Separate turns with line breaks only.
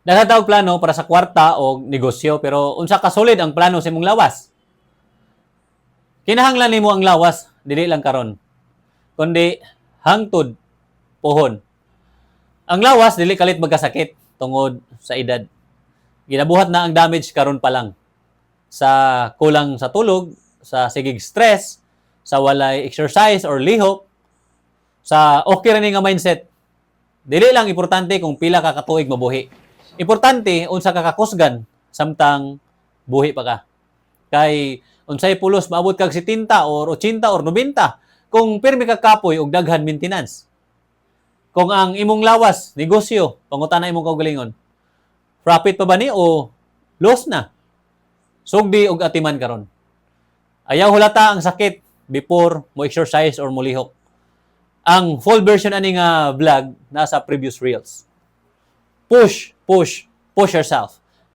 Daghan tawag plano para sa kwarta o negosyo, pero unsa ka solid ang plano sa imong lawas? Kinahanglan nimo ang lawas, dili lang karon, kundi hangtod pohon. Ang lawas dili kalit magkasakit tungod sa edad. Ginabuhat na ang damage karon pa lang sa kulang sa tulog, sa sigig stress, sa walay exercise or lihok, sa okay ra ni nga mindset. Dili lang importante kung pila ka katuig mabuhi. Importante unsa ka ka-kusgan samtang buhi pa ka. Kay unsay pulos maabot kag 70 or 80 or 90 kung pirmi ka kapoy og daghan maintenance. Kung ang imong lawas, negosyo, pangutana imong kaugalingon, profit pa ba ni o loss na? Sugdi og atiman karon. Ayaw hulata ang sakit before mo exercise or mo lihok. Ang full version ani nga vlog nasa previous reels. Push yourself.